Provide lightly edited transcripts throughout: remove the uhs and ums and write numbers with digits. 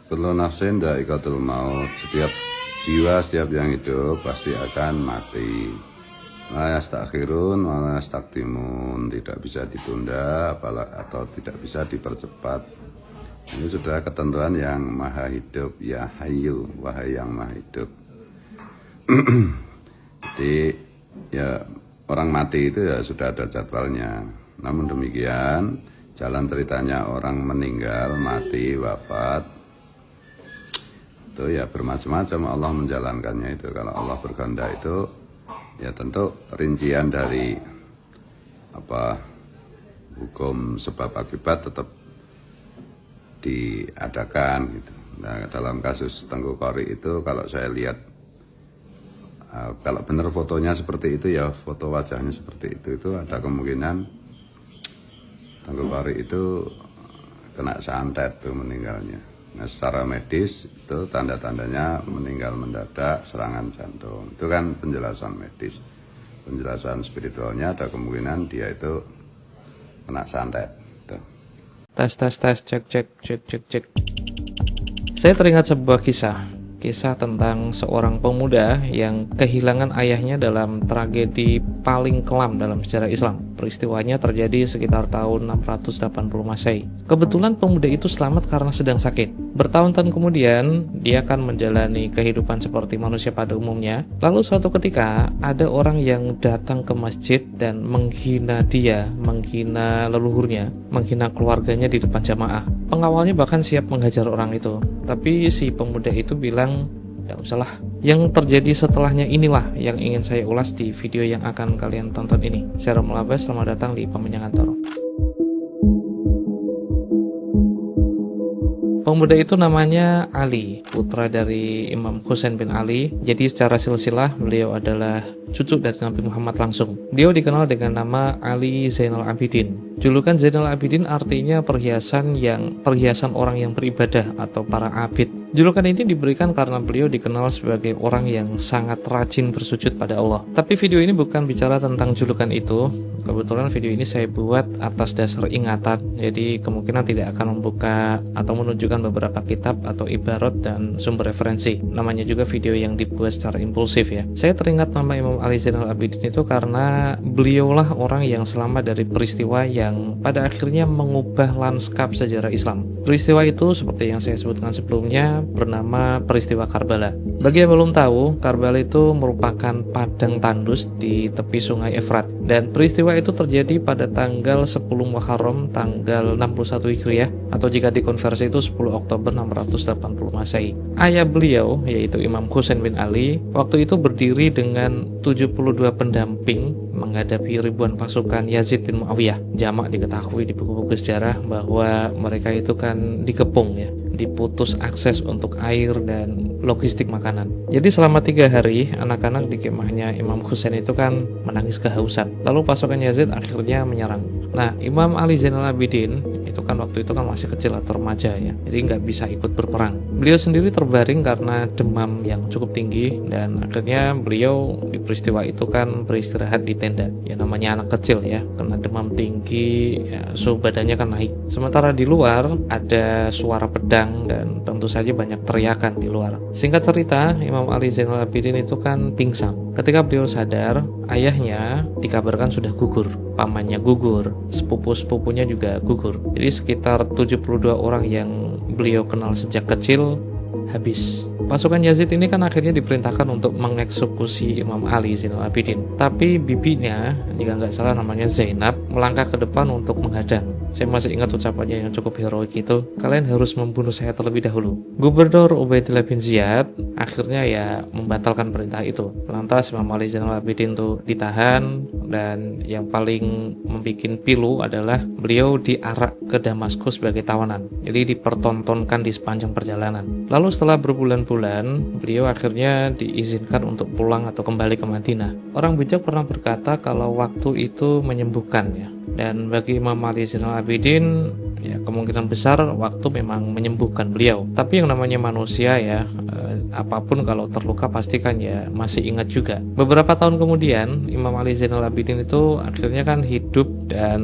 Kullu nafsin dha'iqatul maut. Setiap jiwa, setiap yang hidup pasti akan mati. La yastakhirun wa la yastaqdimun. Tidak bisa ditunda atau tidak bisa dipercepat. Ini sudah ketentuan yang maha hidup. Ya Hayyu, wahai yang maha hidup. Jadi ya orang mati itu ya sudah ada jadwalnya. Namun demikian jalan ceritanya orang meninggal, mati, wafat itu ya bermacam-macam Allah menjalankannya itu. Kalau Allah berkehendak itu ya tentu rincian dari hukum sebab akibat tetap diadakan gitu. Nah, dalam kasus Tengku Qori itu kalau saya lihat kalau benar fotonya seperti itu ya, foto wajahnya seperti itu ada kemungkinan Tengku Qori itu kena santet tuh meninggalnya. Nah, secara medis itu tanda-tandanya meninggal mendadak serangan jantung. Itu kan penjelasan medis. Penjelasan spiritualnya ada kemungkinan dia itu kena santet. Tuh. Tes, cek. Saya teringat sebuah kisah tentang seorang pemuda yang kehilangan ayahnya dalam tragedi paling kelam dalam sejarah Islam. Peristiwanya terjadi sekitar tahun 680 Masehi. Kebetulan pemuda itu selamat karena sedang sakit. Bertahun-tahun kemudian, dia akan menjalani kehidupan seperti manusia pada umumnya. Lalu suatu ketika, ada orang yang datang ke masjid dan menghina dia, menghina leluhurnya, menghina keluarganya di depan jamaah. Pengawalnya bahkan siap menghajar orang itu. Tapi si pemuda itu bilang, "Tidak usahlah." Yang terjadi setelahnya inilah yang ingin saya ulas di video yang akan kalian tonton ini. Saya Romul Abbas, selamat datang di Pemenyangan Toro. Pemuda itu namanya Ali, putra dari Imam Husain bin Ali. Jadi secara silsilah beliau adalah cucu dari Nabi Muhammad langsung. Beliau dikenal dengan nama Ali Zainal Abidin. Julukan Zainal Abidin artinya perhiasan orang yang beribadah atau para abid. Julukan ini diberikan karena beliau dikenal sebagai orang yang sangat rajin bersujud pada Allah. Tapi video ini bukan bicara tentang julukan itu. Kebetulan video ini saya buat atas dasar ingatan, jadi kemungkinan tidak akan membuka atau menunjukkan beberapa kitab atau ibarat dan sumber referensi. Namanya juga video yang dibuat secara impulsif ya. Saya teringat nama Imam Ali Zainal Abidin itu karena beliaulah orang yang selamat dari peristiwa yang pada akhirnya mengubah lanskap sejarah Islam. Peristiwa itu seperti yang saya sebutkan sebelumnya bernama peristiwa Karbala. Bagi yang belum tahu, Karbala itu merupakan padang tandus di tepi sungai Efrat, dan peristiwa itu terjadi pada tanggal 10 Muharram tanggal 61 Hijriah, atau jika dikonversi itu 10 Oktober 680 Masehi. Ayah beliau yaitu Imam Husain bin Ali waktu itu berdiri dengan 72 pendamping menghadapi ribuan pasukan Yazid bin Muawiyah. Jamak diketahui di buku-buku sejarah bahwa mereka itu kan dikepung ya, diputus akses untuk air dan logistik makanan. Jadi selama 3 hari anak-anak di kemahnya Imam Husain itu kan menangis kehausan. Lalu pasukan Yazid akhirnya menyerang. Nah, Imam Ali Zainal Abidin itu kan waktu itu kan masih kecil atau remaja ya, jadi nggak bisa ikut berperang. Beliau sendiri terbaring karena demam yang cukup tinggi, dan akhirnya beliau di peristiwa itu kan beristirahat di tenda. Ya namanya anak kecil ya, karena demam tinggi ya, suhu badannya kan naik. Sementara di luar ada suara pedang dan tentu saja banyak teriakan di luar. Singkat cerita, Imam Ali Zainal Abidin itu kan pingsan. Ketika beliau sadar, ayahnya dikabarkan sudah gugur, pamannya gugur, sepupu-sepupunya juga gugur. Jadi sekitar 72 orang yang beliau kenal sejak kecil habis. Pasukan Yazid ini kan akhirnya diperintahkan untuk mengeksekusi Imam Ali Zainal Abidin. Tapi bibinya, jika nggak salah namanya Zainab, melangkah ke depan untuk menghadang. Saya masih ingat ucapannya yang cukup heroik itu, "Kalian harus membunuh saya terlebih dahulu." Gubernur Ubaidillah bin Ziyad akhirnya ya membatalkan perintah itu. Lantas Imam Ali Zainal Abidin tuh ditahan, dan yang paling membuat pilu adalah beliau diarak ke Damaskus sebagai tawanan. Jadi dipertontonkan di sepanjang perjalanan. Lalu setelah berbulan-bulan, beliau akhirnya diizinkan untuk pulang atau kembali ke Madinah. Orang bijak pernah berkata kalau waktu itu menyembuhkan ya. Dan bagi Imam Ali Zainal Abidin ya kemungkinan besar waktu memang menyembuhkan beliau. Tapi yang namanya manusia ya, apapun kalau terluka pasti kan ya masih ingat juga. Beberapa tahun kemudian Imam Ali Zainal Abidin itu akhirnya kan hidup dan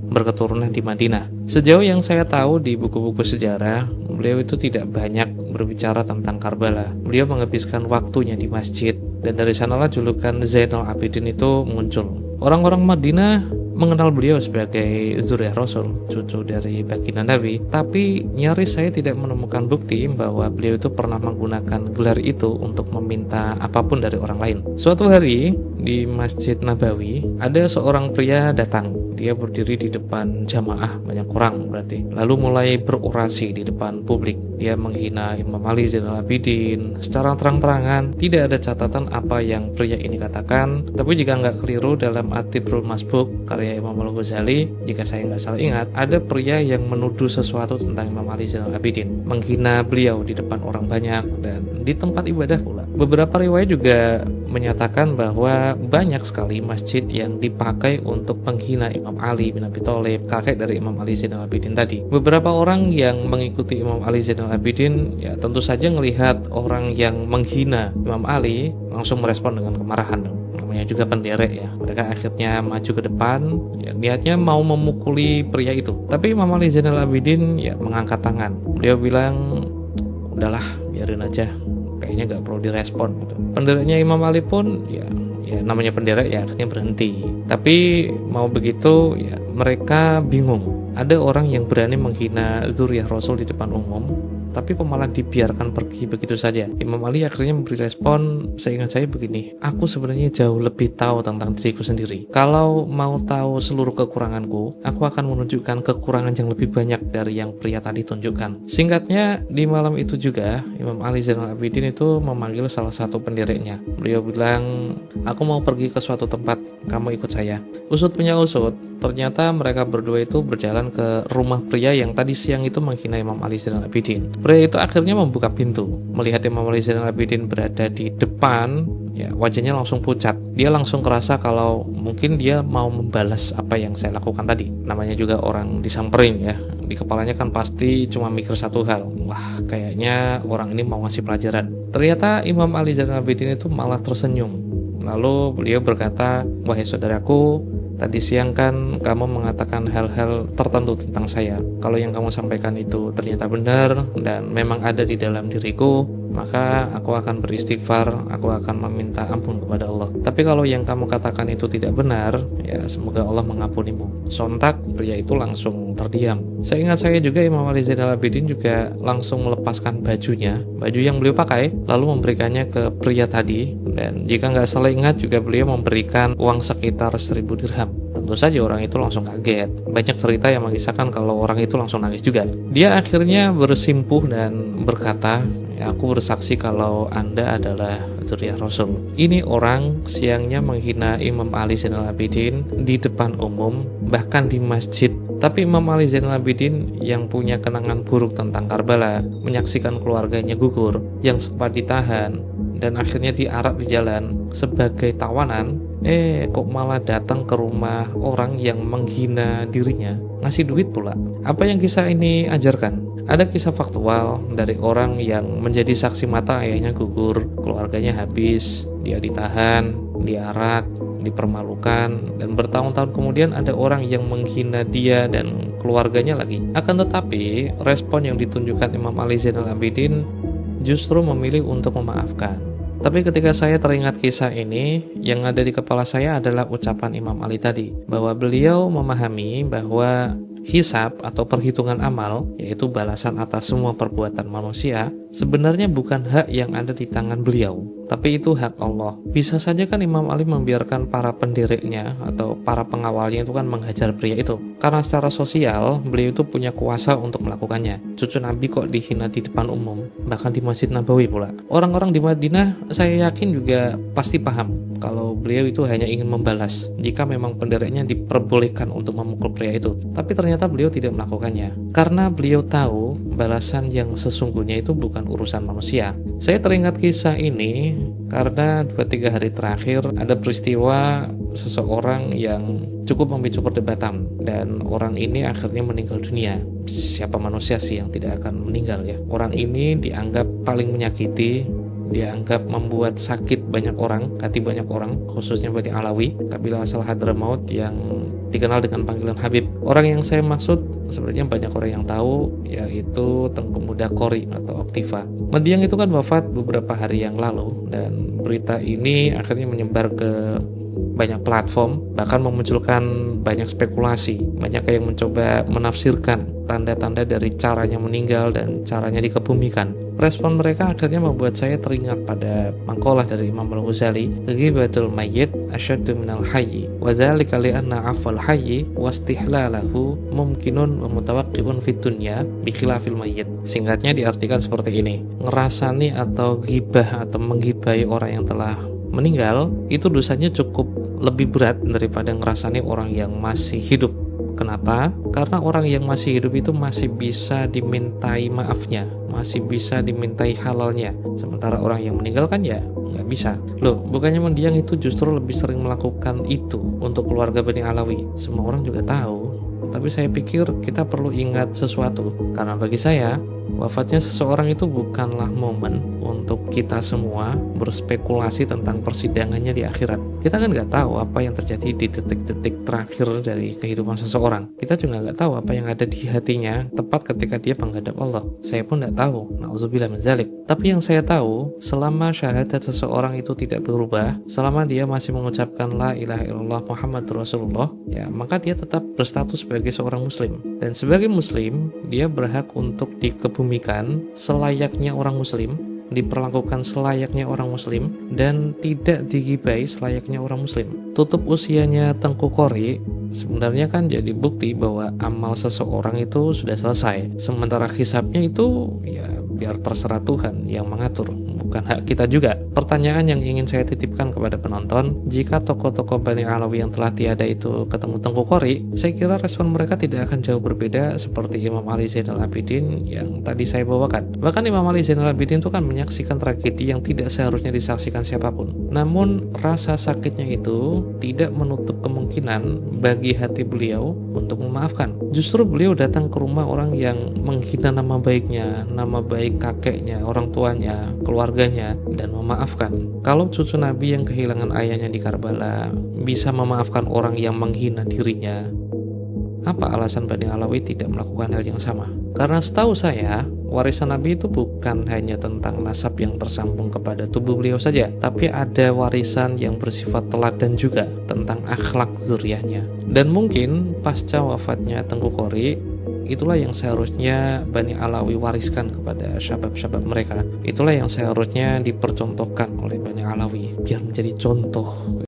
berketurunan di Madinah. Sejauh yang saya tahu di buku-buku sejarah, beliau itu tidak banyak berbicara tentang Karbala. Beliau menghabiskan waktunya di masjid, dan dari sanalah julukan Zainal Abidin itu muncul. Orang-orang Madinah mengenal beliau sebagai Zuriyah Rasul, cucu dari baginda Nabi, tapi nyaris saya tidak menemukan bukti bahwa beliau itu pernah menggunakan gelar itu untuk meminta apapun dari orang lain. Suatu hari di Masjid Nabawi ada seorang pria datang. Dia berdiri di depan jamaah, banyak orang berarti, lalu mulai berorasi di depan publik. Dia menghina Imam Ali Zainal Abidin secara terang-terangan. Tidak ada catatan apa yang pria ini katakan, tapi jika nggak keliru dalam Atibrul Masbuk karya Imam Al-Ghazali, jika saya nggak salah ingat, ada pria yang menuduh sesuatu tentang Imam Ali Zainal Abidin, menghina beliau di depan orang banyak dan di tempat ibadah pula. Beberapa riwayat juga menyatakan bahwa banyak sekali masjid yang dipakai untuk menghina Imam Ali bin Abi Thalib, kakek dari Imam Ali Zainal Abidin tadi. Beberapa orang yang mengikuti Imam Ali Zainal Abidin ya tentu saja melihat orang yang menghina Imam Ali langsung merespon dengan kemarahan. Namanya juga penderek ya. Mereka akhirnya maju ke depan, ya, niatnya mau memukuli pria itu. Tapi Imam Ali Zainal Abidin ya mengangkat tangan. Beliau bilang, udahlah biarin aja, kayaknya nggak perlu direspon gitu. Pendereknya Imam Ali pun ya namanya penderek ya akhirnya berhenti. Tapi mau begitu ya mereka bingung. Ada orang yang berani menghina Zuriyah Rasul di depan umum, tapi kok malah dibiarkan pergi begitu saja. Imam Ali akhirnya memberi respon, seingat saya begini, aku sebenarnya jauh lebih tahu tentang diriku sendiri. Kalau mau tahu seluruh kekuranganku, aku akan menunjukkan kekurangan yang lebih banyak dari yang pria tadi tunjukkan. Singkatnya, di malam itu juga Imam Ali Zainal Abidin itu memanggil salah satu pendereknya. Beliau bilang, aku mau pergi ke suatu tempat, kamu ikut saya. Usut punya usut, ternyata mereka berdua itu berjalan ke rumah pria yang tadi siang itu menghina Imam Ali Zainal Abidin. Pria itu akhirnya membuka pintu, melihat Imam Ali Zainal Abidin berada di depan, ya wajahnya langsung pucat. Dia langsung kerasa kalau mungkin dia mau membalas apa yang saya lakukan tadi. Namanya juga orang disamperin ya, di kepalanya kan pasti cuma mikir satu hal, wah kayaknya orang ini mau ngasih pelajaran. Ternyata Imam Ali Zainal Abidin itu malah tersenyum. Lalu beliau berkata, wahai saudaraku, tadi siang kan kamu mengatakan hal-hal tertentu tentang saya. Kalau yang kamu sampaikan itu ternyata benar dan memang ada di dalam diriku, maka aku akan beristighfar, aku akan meminta ampun kepada Allah. Tapi kalau yang kamu katakan itu tidak benar, ya semoga Allah mengampunimu. Sontak pria itu langsung terdiam. Seingat saya juga Imam Ali Zainal Abidin juga langsung melepaskan bajunya, baju yang beliau pakai, lalu memberikannya ke pria tadi. Dan jika nggak salah ingat juga beliau memberikan uang sekitar 1.000 dirham. Tentu saja orang itu langsung kaget. Banyak cerita yang mengisahkan kalau orang itu langsung nangis juga. Dia akhirnya bersimpuh dan berkata, ya, aku bersaksi kalau Anda adalah Zuriyah Rasul. Ini orang siangnya menghina Imam Ali Zainal Abidin di depan umum, bahkan di masjid. Tapi Imam Ali Zainal Abidin yang punya kenangan buruk tentang Karbala, menyaksikan keluarganya gugur, yang sempat ditahan, dan akhirnya diarak di jalan sebagai tawanan, kok malah datang ke rumah orang yang menghina dirinya, ngasih duit pula. Apa yang kisah ini ajarkan? Ada kisah faktual dari orang yang menjadi saksi mata ayahnya gugur, keluarganya habis, dia ditahan, diarak, dipermalukan, dan bertahun-tahun kemudian ada orang yang menghina dia dan keluarganya lagi. Akan tetapi, respon yang ditunjukkan Imam Ali Zainal Abidin justru memilih untuk memaafkan. Tapi ketika saya teringat kisah ini, yang ada di kepala saya adalah ucapan Imam Ali tadi, bahwa beliau memahami bahwa hisab atau perhitungan amal, yaitu balasan atas semua perbuatan manusia, sebenarnya bukan hak yang ada di tangan beliau, tapi itu hak Allah. Bisa saja kan Imam Ali membiarkan para pendereknya atau para pengawalnya itu kan menghajar pria itu, karena secara sosial beliau itu punya kuasa untuk melakukannya. Cucu Nabi kok dihina di depan umum, bahkan di Masjid Nabawi pula. Orang-orang di Madinah saya yakin juga pasti paham kalau beliau itu hanya ingin membalas jika memang pendereknya diperbolehkan untuk memukul pria itu. Tapi ternyata beliau tidak melakukannya, karena beliau tahu balasan yang sesungguhnya itu bukan urusan manusia. Saya teringat kisah ini karena 2-3 hari terakhir ada peristiwa seseorang yang cukup memicu perdebatan, dan orang ini akhirnya meninggal dunia. Siapa manusia sih yang tidak akan meninggal ya? Orang ini dianggap paling menyakiti, dianggap membuat sakit banyak orang, hati banyak orang, khususnya bagi Alawi, kabilah asal Hadramaut yang dikenal dengan panggilan Habib. Orang yang saya maksud sebenarnya banyak orang yang tahu, yaitu Tengku Muda Qori atau Oktiva. Mendiang itu kan wafat beberapa hari yang lalu, dan berita ini akhirnya menyebar ke banyak platform, bahkan memunculkan banyak spekulasi. Banyak yang mencoba menafsirkan tanda-tanda dari caranya meninggal dan caranya dikebumikan. Respon mereka akhirnya membuat saya teringat pada maqalah dari Imam Al-Ghazali, ghibatul mayyit asyaddu minal hayyi wa dzalika li anna 'afwal hayyi wastihlalahu mumkinun wa mutawaqqi'un fid dunya bi khilafil mayyit. Singkatnya diartikan seperti ini: ngerasani atau ghibah atau menggibahi orang yang telah meninggal itu dosanya cukup lebih berat daripada ngerasani orang yang masih hidup. Kenapa? Karena orang yang masih hidup itu masih bisa dimintai maafnya, masih bisa dimintai halalnya. Sementara orang yang meninggal kan ya nggak bisa. Loh, bukannya mendiang itu justru lebih sering melakukan itu untuk keluarga Bani Alawi? Semua orang juga tahu. Tapi saya pikir kita perlu ingat sesuatu, karena bagi saya wafatnya seseorang itu bukanlah momen untuk kita semua berspekulasi tentang persidangannya di akhirat. Kita kan nggak tahu apa yang terjadi di detik-detik terakhir dari kehidupan seseorang. Kita juga nggak tahu apa yang ada di hatinya tepat ketika dia menghadap Allah. Saya pun nggak tahu, na'udzubillah min dzalik. Tapi yang saya tahu, selama syahadat seseorang itu tidak berubah, selama dia masih mengucapkan la ilaha illallah Muhammadur Rasulullah, ya maka dia tetap berstatus sebagai seorang muslim. Dan sebagai muslim, dia berhak untuk dikebumikan selayaknya orang muslim, diperlakukan selayaknya orang muslim, dan tidak digibai selayaknya orang muslim. Tutup usianya Tengku Qori sebenarnya kan jadi bukti bahwa amal seseorang itu sudah selesai. Sementara hisabnya itu ya biar terserah Tuhan yang mengatur, bukan hak kita juga. Pertanyaan yang ingin saya titipkan kepada penonton, jika tokoh-tokoh Bani Alawi yang telah tiada itu ketemu Tengku Qori, saya kira respon mereka tidak akan jauh berbeda seperti Imam Ali Zainal Abidin yang tadi saya bawakan. Bahkan Imam Ali Zainal Abidin itu kan menyaksikan tragedi yang tidak seharusnya disaksikan siapapun. Namun rasa sakitnya itu tidak menutup kemungkinan bagi hati beliau untuk memaafkan. Justru beliau datang ke rumah orang yang menghina nama baiknya, nama baik kakeknya, orang tuanya, keluarganya, dan memaafkan. Kalau cucu Nabi yang kehilangan ayahnya di Karbala bisa memaafkan orang yang menghina dirinya, apa alasan Bani Alawi tidak melakukan hal yang sama? Karena setahu saya, warisan Nabi itu bukan hanya tentang nasab yang tersambung kepada tubuh beliau saja, tapi ada warisan yang bersifat teladan juga tentang akhlak zuriyahnya. Dan mungkin pasca wafatnya Tengku Qori, itulah yang seharusnya Bani Alawi wariskan kepada syabab-syabab mereka. Itulah yang seharusnya dipercontohkan oleh Bani Alawi biar menjadi contoh.